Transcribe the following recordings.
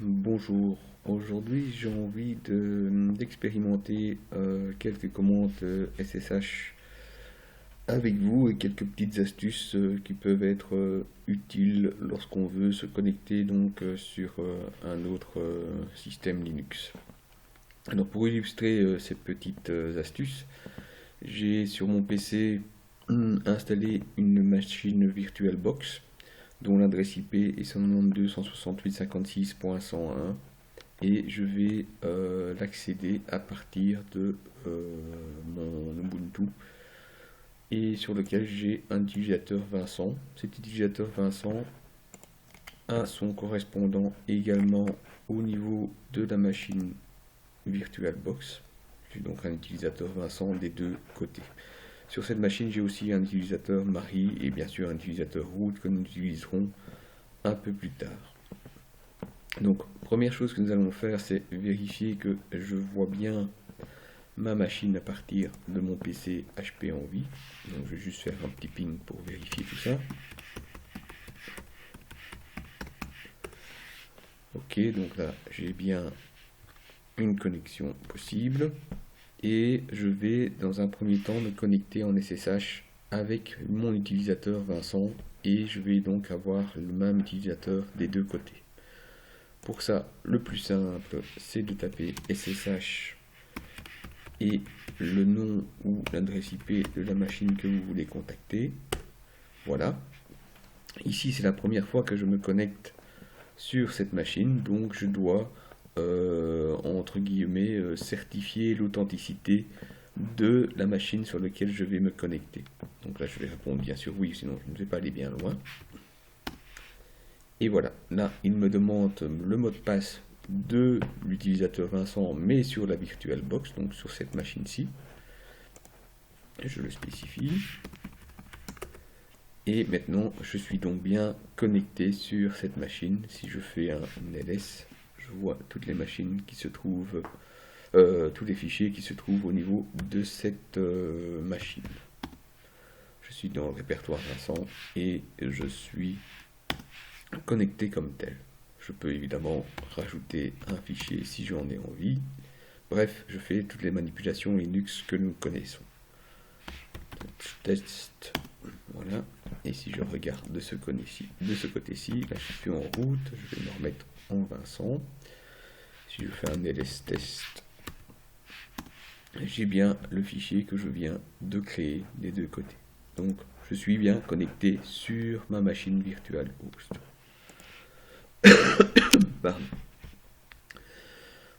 Bonjour, aujourd'hui j'ai envie d'expérimenter quelques commandes SSH avec vous et quelques petites astuces qui peuvent être utiles lorsqu'on veut se connecter sur un autre système Linux. Alors pour illustrer ces petites astuces, j'ai sur mon PC installé une machine VirtualBox dont l'adresse IP est 192.168.56.101 et je vais l'accéder à partir de mon Ubuntu et sur lequel j'ai un utilisateur Vincent. Cet utilisateur Vincent a son correspondant également au niveau de la machine VirtualBox. J'ai donc un utilisateur Vincent des deux côtés. Sur cette machine, j'ai aussi un utilisateur Marie et bien sûr un utilisateur root que nous utiliserons un peu plus tard. Donc, première chose que nous allons faire, c'est vérifier que je vois bien ma machine à partir de mon PC HP Envie. Donc, je vais juste faire un petit ping pour vérifier tout ça. Ok, donc là, j'ai bien une connexion possible. Et je vais dans un premier temps me connecter en SSH avec mon utilisateur Vincent et je vais donc avoir le même utilisateur des deux côtés. Pour ça, le plus simple, c'est de taper SSH et le nom ou l'adresse IP de la machine que vous voulez contacter. Voilà. Ici, c'est la première fois que je me connecte sur cette machine, donc je dois entre guillemets certifier l'authenticité de la machine sur laquelle je vais me connecter. Donc là je vais répondre bien sûr oui, sinon je ne vais pas aller bien loin. Et voilà, là il me demande le mot de passe de l'utilisateur Vincent mais sur la VirtualBox, donc sur cette machine-ci. Je le spécifie. Et maintenant je suis donc bien connecté sur cette machine. Si je fais un ls, je vois toutes les machines qui se trouvent, tous les fichiers qui se trouvent au niveau de cette machine. Je suis dans le répertoire Vincent et je suis connecté comme tel. Je peux évidemment rajouter un fichier si j'en ai envie. Bref, je fais toutes les manipulations Linux que nous connaissons. Test, voilà. Et si je regarde de ce côté-ci, là je suis en route, je vais me remettre en Vincent. Si je fais un ls test, j'ai bien le fichier que je viens de créer des deux côtés. Donc je suis bien connecté sur ma machine virtuelle host. Pardon.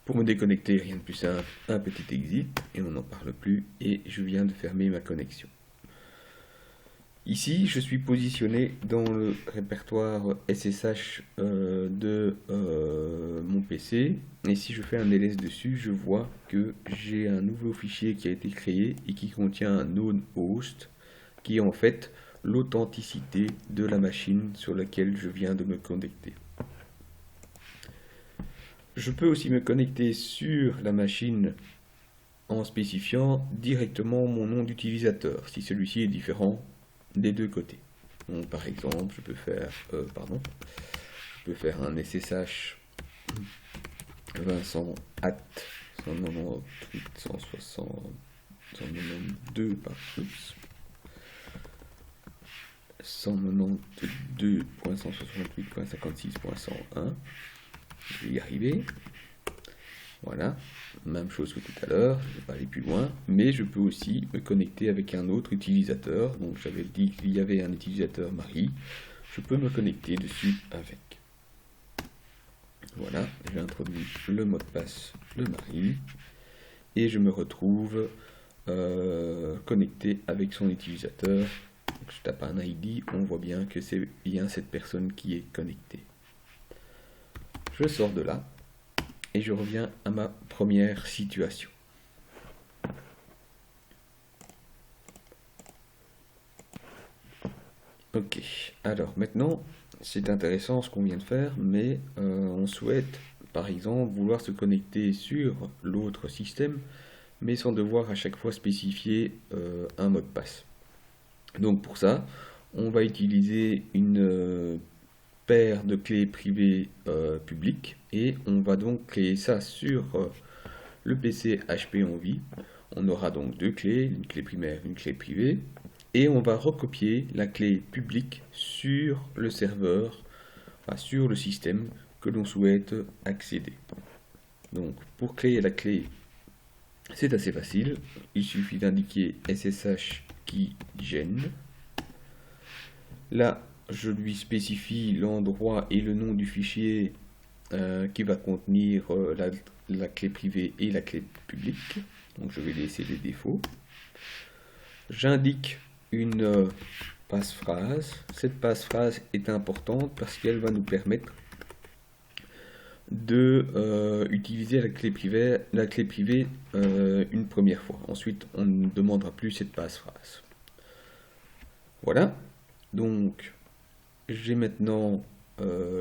Pour me déconnecter, rien de plus simple, un petit exit et on n'en parle plus et je viens de fermer ma connexion. Ici, je suis positionné dans le répertoire SSH de mon PC et si je fais un ls dessus, je vois que j'ai un nouveau fichier qui a été créé et qui contient un known host qui est en fait l'authenticité de la machine sur laquelle je viens de me connecter. Je peux aussi me connecter sur la machine en spécifiant directement mon nom d'utilisateur si celui-ci est différent des deux côtés. Donc, par exemple, je peux faire un SSH Vincent at 192.168.56.101. Je vais y arriver. Voilà, même chose que tout à l'heure, je ne vais pas aller plus loin, mais je peux aussi me connecter avec un autre utilisateur. Donc j'avais dit qu'il y avait un utilisateur Marie, je peux me connecter dessus avec. Voilà, j'ai introduit le mot de passe de Marie et je me retrouve connecté avec son utilisateur. Donc, je tape un ID, on voit bien que c'est bien cette personne qui est connectée. Je sors de là. Et je reviens à ma première situation. Ok, alors maintenant, c'est intéressant ce qu'on vient de faire, mais on souhaite, par exemple, vouloir se connecter sur l'autre système, mais sans devoir à chaque fois spécifier un mot de passe. Donc pour ça, on va utiliser une paire de clés privées publiques et on va donc créer ça sur le PC HP Envie. On aura donc deux clés, une clé primaire, une clé privée, et on va recopier la clé publique sur le serveur, enfin, sur le système que l'on souhaite accéder. Donc pour créer la clé, c'est assez facile, il suffit d'indiquer SSH qui gêne. Là, je lui spécifie l'endroit et le nom du fichier qui va contenir la clé privée et la clé publique. Donc je vais laisser les défauts. J'indique une passphrase. Cette passphrase est importante parce qu'elle va nous permettre de utiliser la clé privée une première fois. Ensuite, on ne demandera plus cette passphrase. Voilà. Donc, j'ai maintenant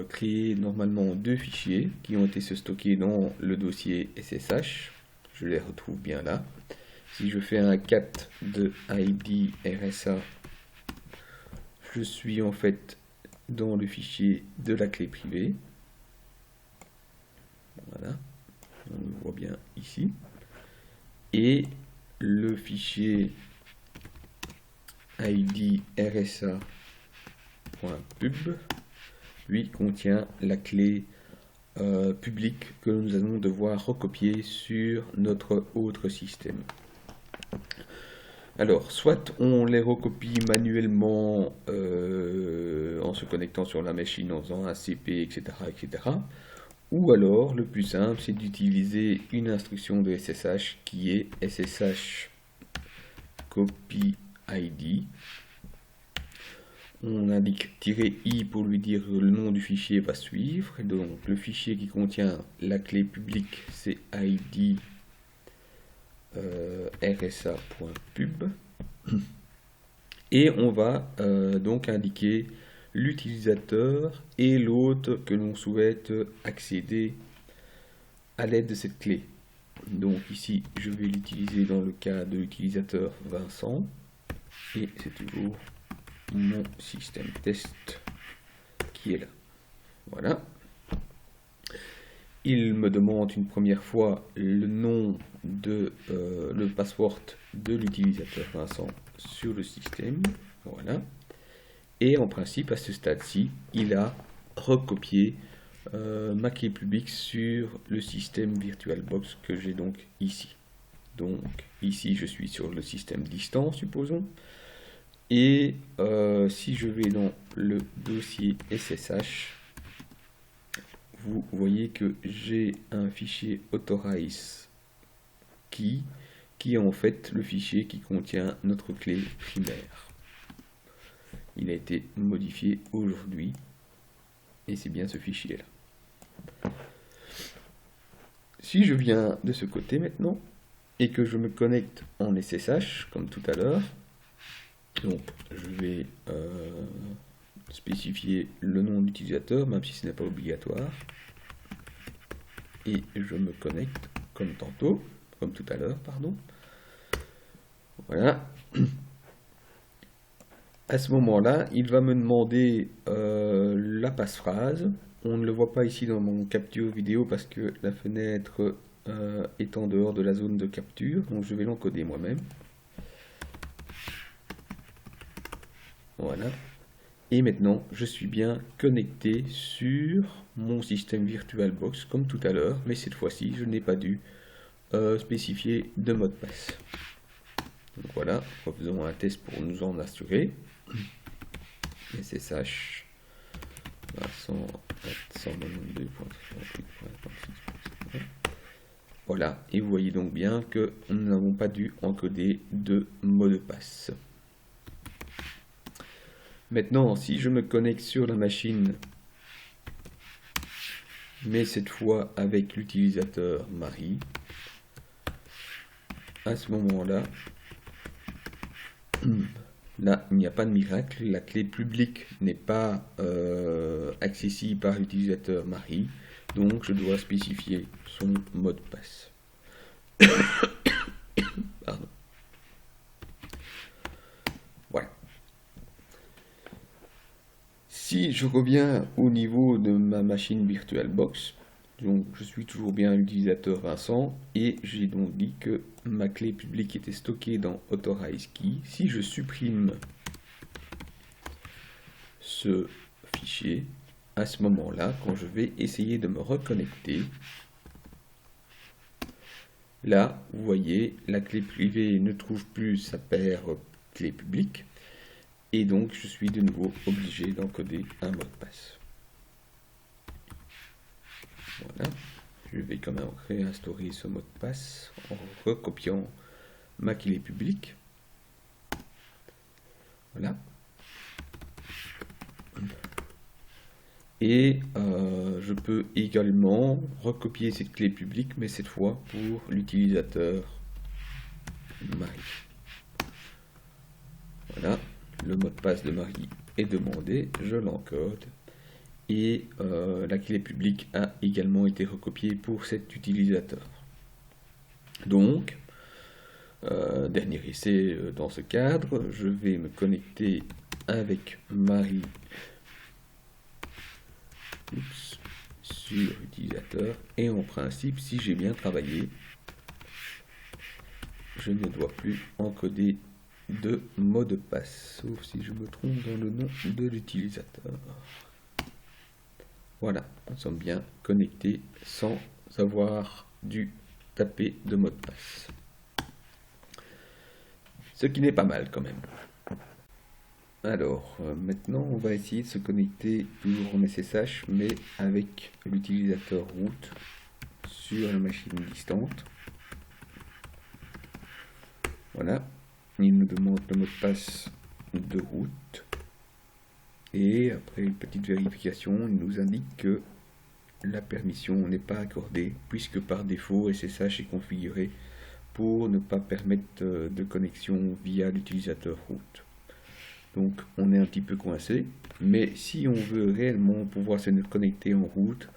créé normalement deux fichiers qui ont été stockés dans le dossier SSH. Je les retrouve bien là. Si je fais un cat de ID RSA, je suis en fait dans le fichier de la clé privée. Voilà, on le voit bien ici. Et le fichier ID RSA.pub, lui, contient la clé publique que nous allons devoir recopier sur notre autre système. Alors, soit on les recopie manuellement en se connectant sur la machine, en faisant un CP, etc., etc. Ou alors, le plus simple, c'est d'utiliser une instruction de SSH qui est SSH copy ID. On indique "-i" pour lui dire que le nom du fichier va suivre. Et donc, le fichier qui contient la clé publique, c'est ID rsa.pub. Et on va donc indiquer l'utilisateur et l'hôte que l'on souhaite accéder à l'aide de cette clé. Donc ici, je vais l'utiliser dans le cas de l'utilisateur Vincent. Et c'est toujours mon système test qui est là. Voilà. Il me demande une première fois le nom de le password de l'utilisateur Vincent sur le système. Voilà. Et en principe, à ce stade-ci, il a recopié ma clé publique sur le système VirtualBox que j'ai donc ici. Donc ici, je suis sur le système distant, supposons. Et si je vais dans le dossier SSH, vous voyez que j'ai un fichier authorize key qui est en fait le fichier qui contient notre clé primaire. Il a été modifié aujourd'hui et c'est bien ce fichier là. Si je viens de ce côté maintenant et que je me connecte en SSH comme tout à l'heure, donc je vais spécifier le nom d'utilisateur même si ce n'est pas obligatoire et je me connecte comme tantôt, comme tout à l'heure, pardon. Voilà. À ce moment-là, il va me demander la passphrase. On ne le voit pas ici dans mon capture vidéo parce que la fenêtre est en dehors de la zone de capture, donc je vais l'encoder moi-même. Voilà. Et maintenant, je suis bien connecté sur mon système VirtualBox comme tout à l'heure, mais cette fois-ci, je n'ai pas dû spécifier de mot de passe. Donc voilà, refaisons un test pour nous en assurer. SSH 192.168.36. Voilà, et vous voyez donc bien que nous n'avons pas dû encoder de mot de passe. Maintenant, si je me connecte sur la machine, mais cette fois avec l'utilisateur Marie, à ce moment-là, là, il n'y a pas de miracle, la clé publique n'est pas accessible par l'utilisateur Marie, donc je dois spécifier son mot de passe. Pardon. Voilà. Si je reviens au niveau de ma machine VirtualBox, donc je suis toujours bien l'utilisateur Vincent et j'ai donc dit que ma clé publique était stockée dans Authorize Key. Si je supprime ce fichier, à ce moment-là, quand je vais essayer de me reconnecter, là, vous voyez, la clé privée ne trouve plus sa paire clé publique et donc je suis de nouveau obligé d'encoder un mot de passe. Voilà, je vais quand même réinstaurer ce mot de passe en recopiant ma clé publique. Voilà. Et je peux également recopier cette clé publique, mais cette fois pour l'utilisateur Marie. Voilà, le mot de passe de Marie est demandé, je l'encode. Et la clé publique a également été recopiée pour cet utilisateur. Donc, dernier essai dans ce cadre, je vais me connecter avec Marie sur l'utilisateur et en principe, si j'ai bien travaillé, je ne dois plus encoder de mot de passe, sauf si je me trompe dans le nom de l'utilisateur. Voilà, nous sommes bien connectés sans avoir dû taper de mot de passe. Ce qui n'est pas mal quand même. Alors, maintenant on va essayer de se connecter toujours en SSH, mais avec l'utilisateur root sur la machine distante. Voilà, il nous demande le mot de passe de root. Et après une petite vérification, il nous indique que la permission n'est pas accordée, puisque par défaut SSH est configuré pour ne pas permettre de connexion via l'utilisateur root. Donc on est un petit peu coincé, mais si on veut réellement pouvoir se connecter en root,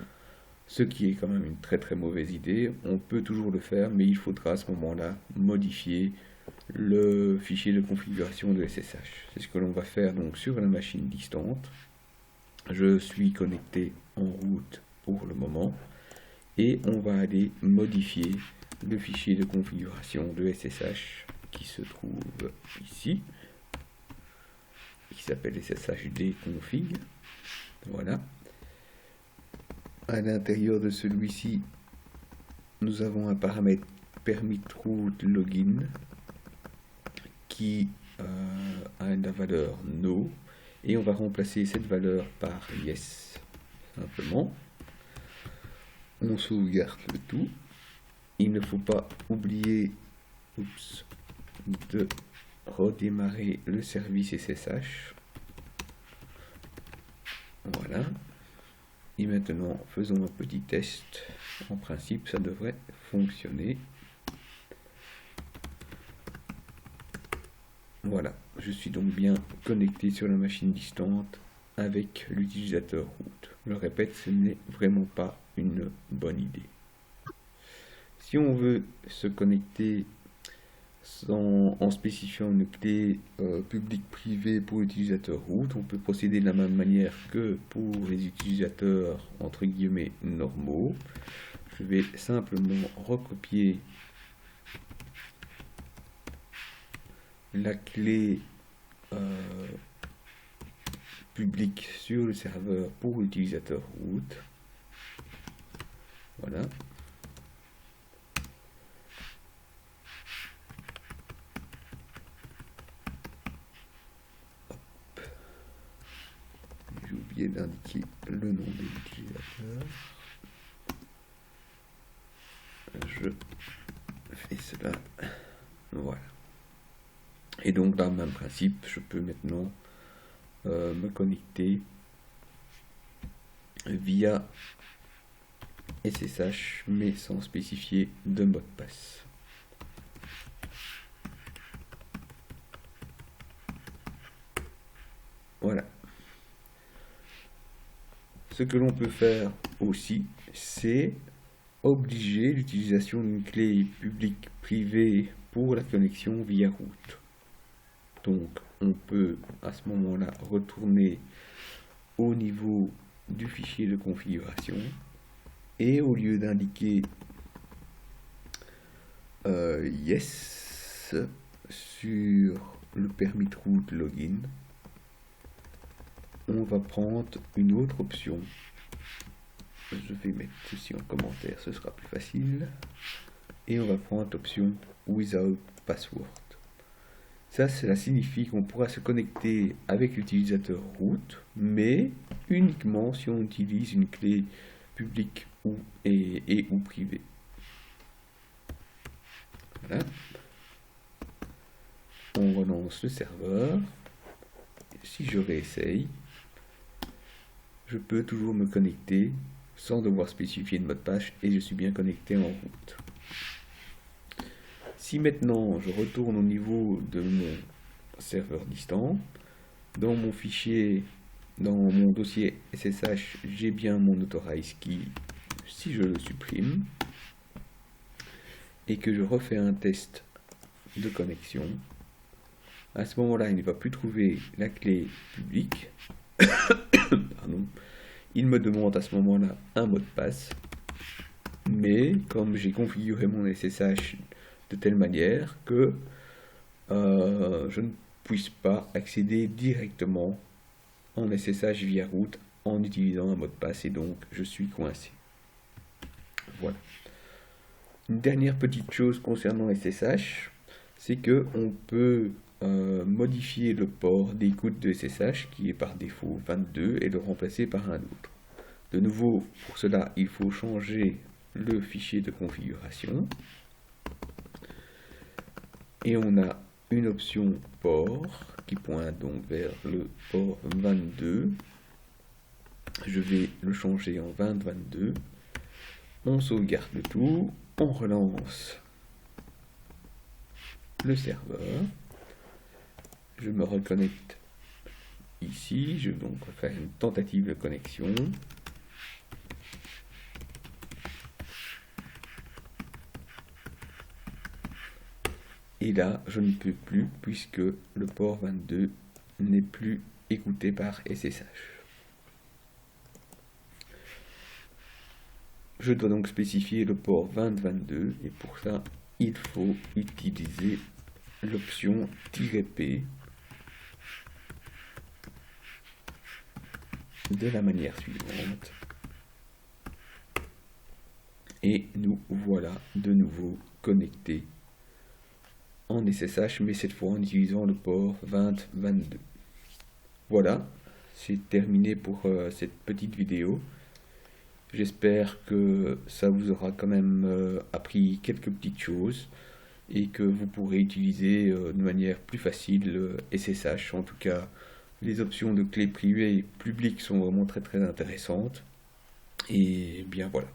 ce qui est quand même une très très mauvaise idée, on peut toujours le faire, mais il faudra à ce moment-là modifier le fichier de configuration de SSH. C'est ce que l'on va faire donc sur la machine distante. Je suis connecté en root pour le moment et on va aller modifier le fichier de configuration de SSH qui se trouve ici, qui s'appelle sshd-config. Voilà. À l'intérieur de celui-ci, nous avons un paramètre permit root login qui a la valeur no et on va remplacer cette valeur par yes simplement. On sauvegarde le tout. Il ne faut pas oublier de redémarrer le service SSH. Voilà. Et maintenant, faisons un petit test. En principe, ça devrait fonctionner. Voilà, je suis donc bien connecté sur la machine distante avec l'utilisateur root. Je répète, ce n'est vraiment pas une bonne idée. Si on veut se connecter en spécifiant une clé publique-privée pour l'utilisateur root, on peut procéder de la même manière que pour les utilisateurs entre guillemets normaux. Je vais simplement recopier la clé publique sur le serveur pour l'utilisateur root. Voilà. J'ai oublié d'indiquer le nom de l'utilisateur. Je fais cela. Voilà. Et donc dans le même principe, je peux maintenant me connecter via SSH, mais sans spécifier de mot de passe. Voilà. Ce que l'on peut faire aussi, c'est obliger l'utilisation d'une clé publique privée pour la connexion via route. Donc on peut à ce moment-là retourner au niveau du fichier de configuration et au lieu d'indiquer yes sur le permis de route login, on va prendre une autre option. Je vais mettre ceci en commentaire, ce sera plus facile. Et on va prendre l'option without password. Ça, cela signifie qu'on pourra se connecter avec l'utilisateur root, mais uniquement si on utilise une clé publique ou privée. Voilà. On relance le serveur. Si je réessaye, je peux toujours me connecter sans devoir spécifier de mot de passe et je suis bien connecté en route. Si maintenant je retourne au niveau de mon serveur distant, dans mon fichier, dans mon dossier SSH, j'ai bien mon authorize key. Si je le supprime et que je refais un test de connexion, à ce moment-là, il ne va plus trouver la clé publique. Pardon. Il me demande à ce moment-là un mot de passe, mais comme j'ai configuré mon SSH de telle manière que je ne puisse pas accéder directement en SSH via route en utilisant un mot de passe et donc je suis coincé. Voilà. Une dernière petite chose concernant SSH, c'est que on peut modifier le port d'écoute de SSH qui est par défaut 22 et le remplacer par un autre. De nouveau, pour cela, il faut changer le fichier de configuration. Et on a une option port qui pointe donc vers le port 22. Je vais le changer en 2022. On sauvegarde le tout. On relance le serveur. Je me reconnecte ici. Je vais donc faire une tentative de connexion. Et là, je ne peux plus puisque le port 22 n'est plus écouté par SSH. Je dois donc spécifier le port 2022 et pour ça, il faut utiliser l'option "-p" de la manière suivante. Et nous voilà de nouveau connectés en SSH, mais cette fois en utilisant le port 2022. Voilà, c'est terminé pour cette petite vidéo. J'espère que ça vous aura quand même appris quelques petites choses et que vous pourrez utiliser de manière plus facile SSH. En tout cas, les options de clés privées et publiques sont vraiment très intéressantes. Et bien voilà.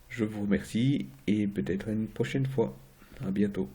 Je vous remercie et peut-être à une prochaine fois. À bientôt.